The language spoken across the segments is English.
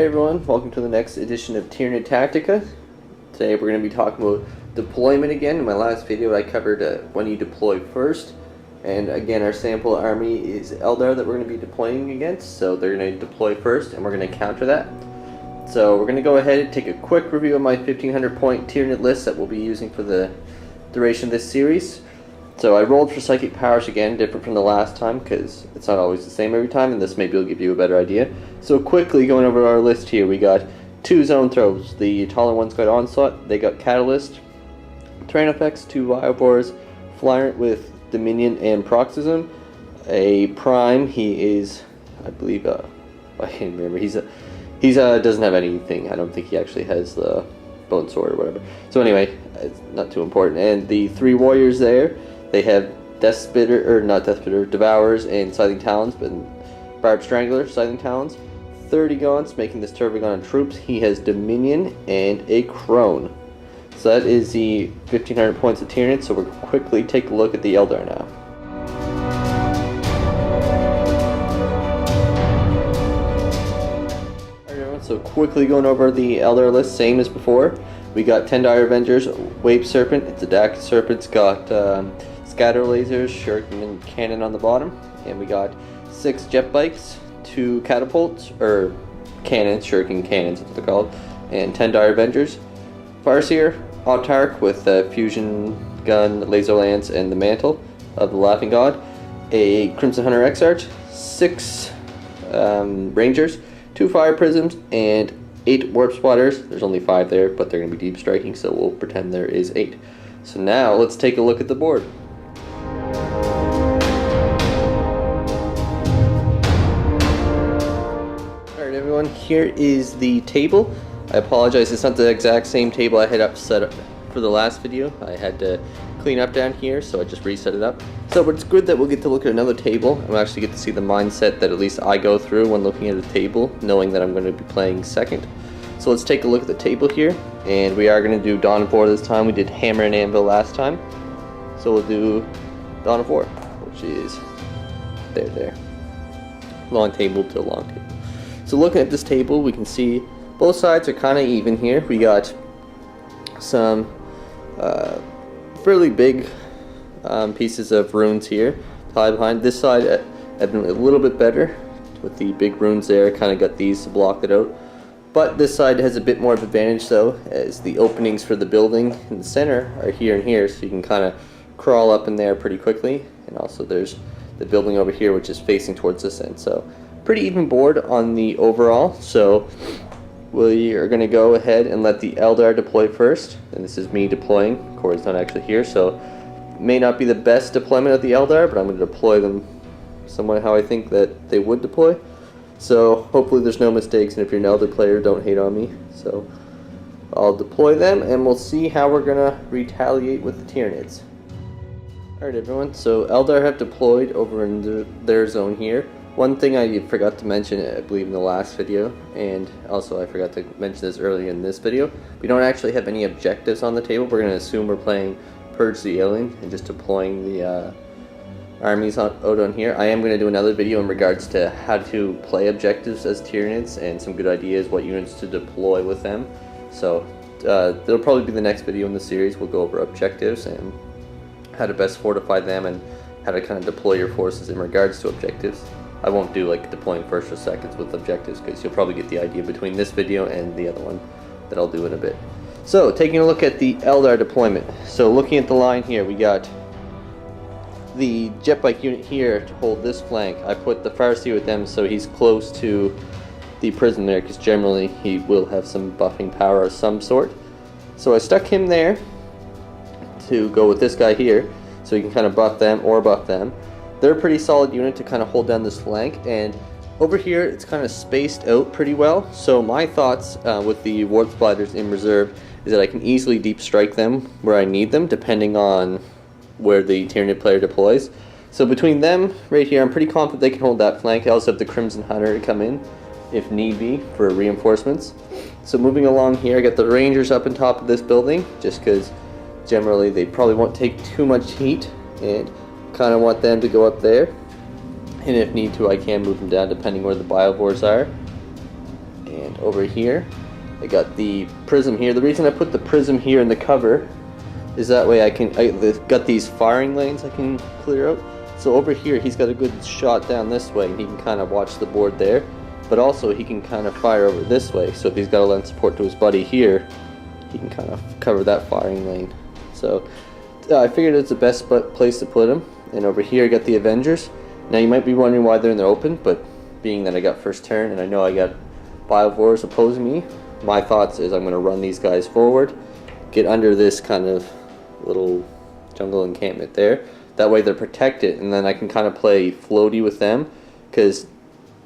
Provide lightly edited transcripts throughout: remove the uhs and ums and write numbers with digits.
Hey everyone, welcome to the next edition of Tyranid Tactica. Today we're going to be talking about deployment again. In my last video I covered when you deploy first. And again, our sample army is Eldar that we're going to be deploying against. So they're going to deploy first and we're going to counter that. So we're going to go ahead and take a quick review of my 1500 point Tyranid list that we'll be using for the duration of this series. So I rolled for psychic powers again, different from the last time because it's not always the same every time, and this maybe will give you a better idea. So quickly going over our list here, we got 2 zone throws. The taller ones got onslaught, they got catalyst, terrain effects, 2 viabors, flyrant with dominion and paroxysm, a prime. He is, I believe, I can't remember. He doesn't have anything. I don't think he actually has the bone sword or whatever. So anyway, it's not too important. And the 3 warriors there. They have Devourers and Scything Talons, but Barbed Strangler, Scything Talons. 30 gaunts, making this Turbogon on troops. He has Dominion and a Crone. So that is the 1500 points of Tyranid, so we'll quickly take a look at the Eldar now. Alright everyone, so quickly going over the Eldar list, same as before. We got 10 Dire Avengers, Wave Serpent, it's a Dax Serpent's got scatter lasers, shuriken cannon on the bottom, and we got 6 jet bikes, 2 catapults, or cannons, shuriken cannons that's what they're called, and 10 Dire Avengers. Farseer, Autarch with the fusion gun, laser lance, and the mantle of the Laughing God. A Crimson Hunter Exarch, 6 Rangers, 2 Fire Prisms, and 8 Warp Spotters. There's only 5 there, but they're going to be deep striking, so we'll pretend there is 8. So now let's take a look at the board. Alright everyone, here is the table. I apologize, it's not the exact same table I had set up for the last video. I had to clean up down here, so I just reset it up. So it's good that we'll get to look at another table, and we'll actually get to see the mindset that at least I go through when looking at a table, knowing that I'm going to be playing second. So let's take a look at the table here, and we are going to do Dawn of War this time. We did Hammer and Anvil last time, so we'll do Dawn of War, which is there. Long table to long table. So looking at this table, we can see both sides are kind of even here. We got some fairly big pieces of runes here tied behind. This side I've been a little bit better with the big runes there. Kind of got these to block it out. But this side has a bit more of advantage though, as the openings for the building in the center are here and here, so you can kind of crawl up in there pretty quickly. And also there's the building over here which is facing towards this end. So pretty even board on the overall. So we are going to go ahead and let the Eldar deploy first. And this is me deploying. Corey's not actually here, so may not be the best deployment of the Eldar, but I'm going to deploy them somewhat how I think that they would deploy. So hopefully there's no mistakes, and if you're an Eldar player, don't hate on me. So I'll deploy them, and we'll see how we're going to retaliate with the Tyranids. Alright everyone, so Eldar have deployed over in their zone here. One thing I forgot to mention, I believe in the last video, and also I forgot to mention this earlier in this video, we don't actually have any objectives on the table. We're going to assume we're playing Purge the Alien and just deploying the armies out on here. I am going to do another video in regards to how to play objectives as Tyranids and some good ideas, what units to deploy with them. So that'll probably be the next video in the series. We'll go over objectives and how to best fortify them and how to kind of deploy your forces in regards to objectives. I won't do like deploying first or seconds with objectives because you'll probably get the idea between this video and the other one that I'll do in a bit. So taking a look at the Eldar deployment. So looking at the line here, we got the jet bike unit here to hold this flank. I put the Farseer with them so he's close to the prison there because generally he will have some buffing power of some sort. So I stuck him there to go with this guy here so he can kind of buff them or buff them. They're a pretty solid unit to kind of hold down this flank, and over here it's kind of spaced out pretty well. So my thoughts with the Warp Splatters in reserve is that I can easily deep strike them where I need them depending on where the Tyranid player deploys. So between them right here, I'm pretty confident they can hold that flank. I also have the Crimson Hunter to come in if need be for reinforcements. So moving along here, I got the Rangers up on top of this building just because generally they probably won't take too much heat, and kind of want them to go up there, and if need to I can move them down depending where the biovores are. And over here. I got the prism here. The reason I put the prism here in the cover is that way I got these firing lanes I can clear out. So over here he's got a good shot down this way and he can kind of watch the board there, but also he can kind of fire over this way. So if he's got to lend support to his buddy here, he can kind of cover that firing lane. So I figured it's the best place to put him. And over here I got the Avengers. Now you might be wondering why they're in the open, but being that I got first turn and I know I got Biovores opposing me, my thoughts is I'm going to run these guys forward, get under this kind of little jungle encampment there. That way they're protected, and then I can kind of play floaty with them. Because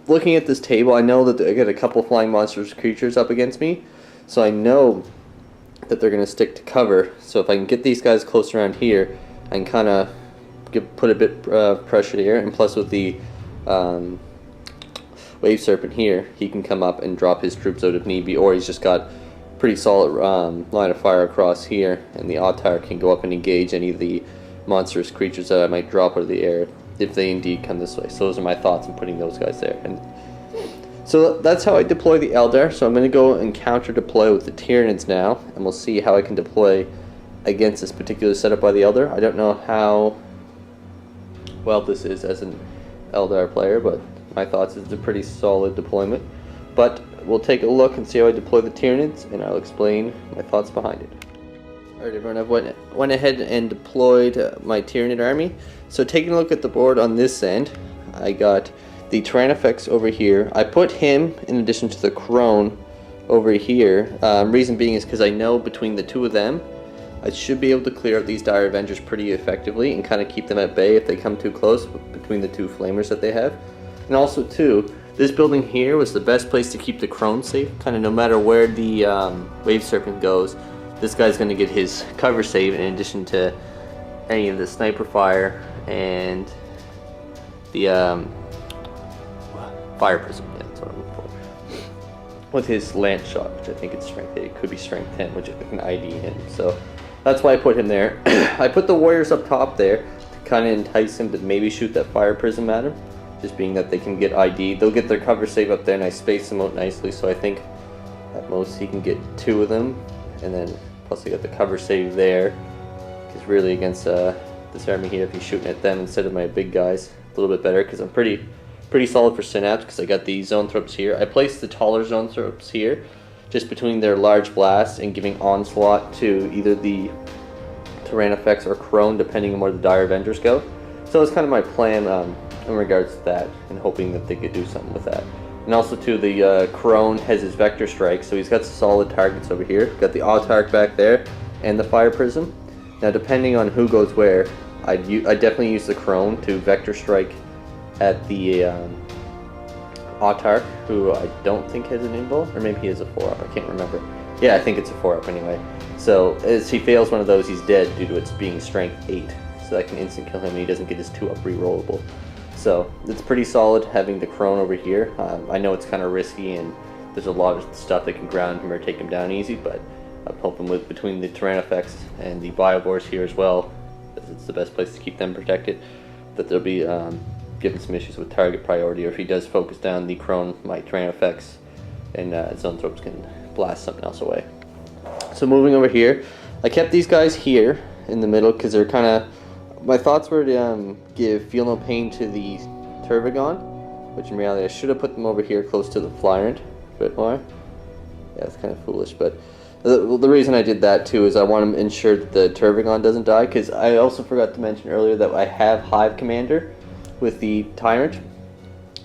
looking at this table, I know that I got a couple flying monsters creatures up against me, so I know that they're going to stick to cover. So if I can get these guys close around here, I can kind of put a bit of pressure here, and plus with the Wave Serpent here, he can come up and drop his troops out if need be, or he's just got pretty solid line of fire across here, and the Autarch can go up and engage any of the monstrous creatures that I might drop out of the air if they indeed come this way. So those are my thoughts on putting those guys there. And so that's how I deploy the Eldar. So I'm going to go and counter deploy with the Tyranids now, and we'll see how I can deploy against this particular setup by the Eldar. I don't know how well this is as an Eldar player, but my thoughts is it's a pretty solid deployment. But we'll take a look and see how I deploy the Tyranids, and I'll explain my thoughts behind it. Alright everyone, I've went ahead and deployed my Tyranid army. So taking a look at the board on this end, I got the Tyrannofex over here. I put him in addition to the Crone over here. Reason being is because I know between the two of them, I should be able to clear out these Dire Avengers pretty effectively and kind of keep them at bay if they come too close between the two Flamers that they have. And also too, this building here was the best place to keep the Crone safe. Kind of no matter where the Wave Serpent goes, this guy's going to get his cover save in addition to any of the sniper fire and the fire prism. Yeah, that's what I'm looking for. With his lance shot, which I think it's strength 8. It could be strength 10, which I can ID him. So that's why I put him there. I put the warriors up top there to kind of entice him to maybe shoot that fire prism at him. Just being that they can get ID. They'll get their cover save up there and I space them out nicely. So I think at most he can get 2 of them. And then plus I got the cover save there, because really against this army here, if he's shooting at them instead of my big guys, a little bit better, because I'm pretty solid for Synapse, because I got the zone throps here. I placed the taller zone throps here just between their large blasts and giving onslaught to either the Tyrannofex or Crone, depending on where the Dire Avengers go. So it's kind of my plan in regards to that, and hoping that they could do something with that. And also too, the Crone has his Vector Strike, so he's got solid targets over here. Got the Autarch back there, and the Fire Prism. Now depending on who goes where, I definitely use the Crone to Vector Strike at the Autarch, who I don't think has an invul, or maybe he has a 4-up, I can't remember. Yeah, I think it's a 4-up anyway. So as he fails one of those, he's dead due to its being strength 8. So I can instant kill him and he doesn't get his 2-up rerollable. So it's pretty solid having the Crone over here. I know it's kind of risky and there's a lot of stuff that can ground him or take him down easy, but I'm hoping with between the Tyrannofex and the Biovores here as well, because it's the best place to keep them protected, that they'll be given some issues with target priority, or if he does focus down the Crone, my Tyrannofex and Zone Throps can blast something else away. So moving over here, I kept these guys here in the middle because they're kind of, my thoughts were to give Feel No Pain to the Tervigon, which in reality I should have put them over here close to the Flyrant a bit more. Yeah, it's kind of foolish, but the reason I did that too is I want to ensure that the Tervigon doesn't die, because I also forgot to mention earlier that I have Hive Commander with the Tyrant.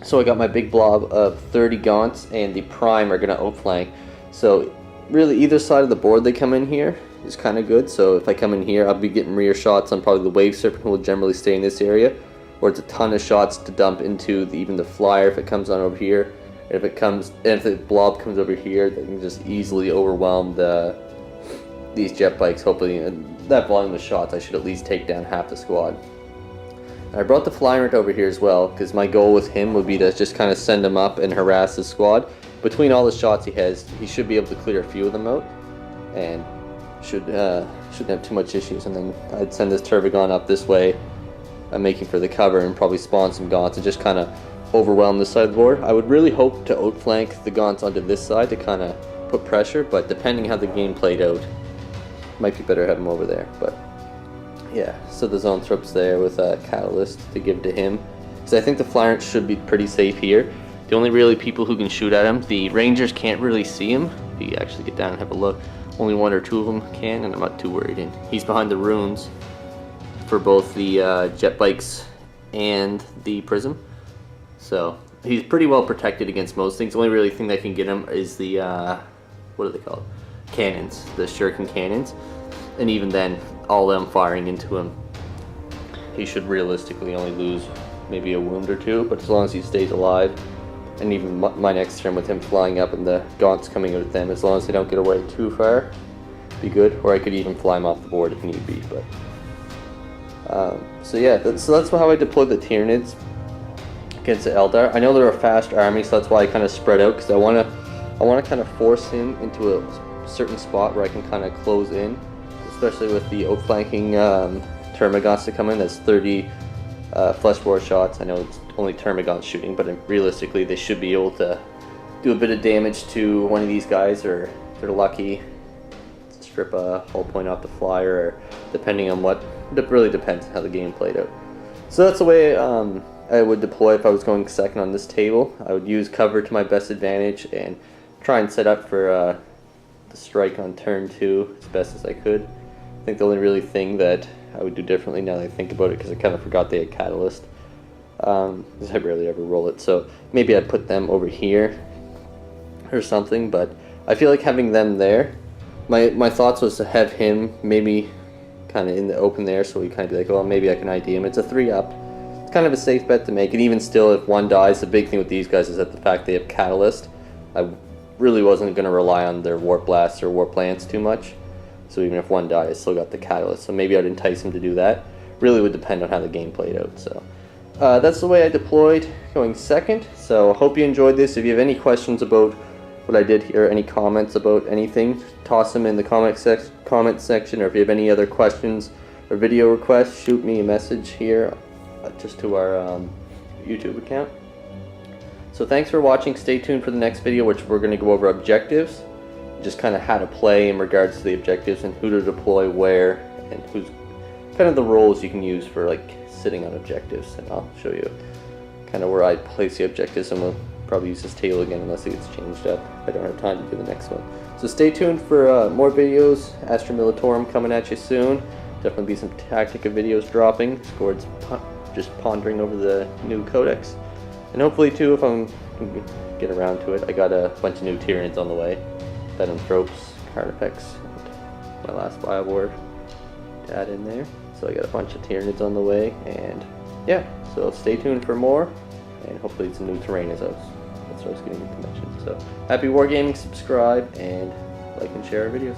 So I got my big blob of 30 Gaunts and the Prime are going to outflank. So really either side of the board they come in here is kind of good. So if I come in here, I'll be getting rear shots on probably the Wave Serpent, who will generally stay in this area, or it's a ton of shots to dump into even the Flyer if it comes on over here. If the blob comes over here, they can just easily overwhelm these jet bikes. Hopefully, that volume of shots, I should at least take down half the squad. And I brought the Flyrant over here as well, because my goal with him would be to just kind of send him up and harass the squad. Between all the shots he has, he should be able to clear a few of them out, and shouldn't have too much issues. And then I'd send this Tervigon up this way, making for the cover, and probably spawn some Gaunts and just kind of overwhelm this side of the board. I would really hope to outflank the Gaunts onto this side to kind of put pressure, but depending how the game played out, might be better to have him over there. But yeah, so the Zoanthrop's there with a Catalyst to give to him. So I think the Flyrant should be pretty safe here. The only really people who can shoot at him, the Rangers can't really see him. If you actually get down and have a look, only 1 or 2 of them can, and I'm not too worried. And he's behind the runes for both the jet bikes and the prism. So he's pretty well protected against most things. The only really thing that can get him is the, what are they called? Cannons, the shuriken cannons. And even then, all them firing into him, he should realistically only lose maybe a wound or 2, but as long as he stays alive, and even my next turn with him flying up and the Gaunts coming out at them, as long as they don't get away too far, be good. Or I could even fly him off the board if need be. But so yeah, that's how I deployed the Tyranids against the Eldar. I know they're a fast army, so that's why I kind of spread out, because I want to kind of force him into a certain spot where I can kind of close in, especially with the outflanking Termagants to come in. That's 30 fleshbore shots. I know it's only Termagants shooting, but realistically they should be able to do a bit of damage to one of these guys, or if they're lucky, strip a hull point off the flyer, or depending on what, it really depends how the game played out. So that's the way I would deploy if I was going second on this table. I would use cover to my best advantage and try and set up for the strike on turn 2 as best as I could. I think the only really thing that I would do differently now that I think about it, because I kind of forgot they had Catalyst, because I rarely ever roll it, so maybe I'd put them over here or something. But I feel like having them there, my thoughts was to have him maybe kind of in the open there, so we kind of be like, well, maybe I can ID him. It's a 3-up. It's kind of a safe bet to make, and even still, if one dies, the big thing with these guys is that the fact they have Catalyst, I really wasn't going to rely on their Warp Blasts or Warp Lance too much. So even if one died, I still got the Catalyst. So maybe I'd entice him to do that. Really would depend on how the game played out. So that's the way I deployed going second. So hope you enjoyed this. If you have any questions about what I did here, any comments about anything, toss them in the comment section. Or if you have any other questions or video requests, shoot me a message here just to our YouTube account. So thanks for watching. Stay tuned for the next video, which we're going to go over objectives. Just kind of how to play in regards to the objectives and who to deploy where, and who's kind of the roles you can use for like sitting on objectives. And I'll show you kind of where I place the objectives, and we'll probably use this table again unless it gets changed up. I don't have time to do the next one. So stay tuned for more videos. Astra Militarum coming at you soon. Definitely be some Tactica videos dropping. Scored's just pondering over the new codex, and hopefully too, if I'm get around to it, I got a bunch of new Tyranids on the way. Zoanthropes, Carnifex, and my last Biowar to add in there. So I got a bunch of Tyranids on the way, and yeah, so stay tuned for more, and hopefully some new terrain as that's what I was getting to mention. So happy Wargaming, subscribe, and like and share our videos.